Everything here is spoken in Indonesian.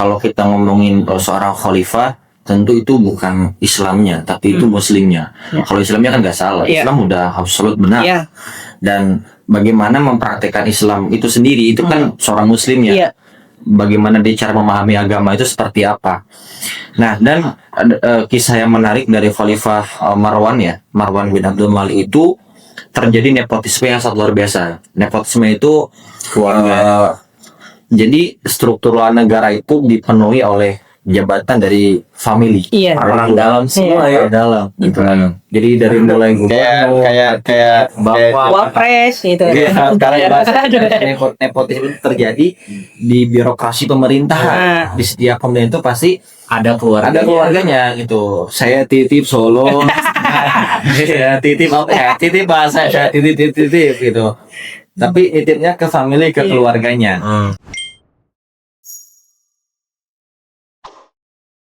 kalau kita ngomongin seorang khalifah, tentu itu bukan Islamnya, tapi itu Muslimnya. Kalau Islamnya kan nggak salah, Islam udah absolut benar. Dan bagaimana mempraktekkan Islam itu sendiri, itu kan seorang Muslim ya. Bagaimana dia cara memahami agama itu seperti apa. Nah, dan kisah yang menarik dari Khalifah Marwan ya, Marwan bin Abdul Malik itu terjadi nepotisme yang sangat luar biasa. Nepotisme itu jadi struktural negara itu dipenuhi oleh jabatan dari family, orang dalam semua ya, dalam gitu kan. Jadi dari mulai kayak bapak, wapres gitu. Sekarang nepotisme terjadi di birokrasi pemerintahan. Di setiap pemerintah itu pasti ada keluarganya gitu. Saya titip Solo, saya titip titip bahasa saya titip gitu. Tapi nitipnya ke family, ke keluarganya.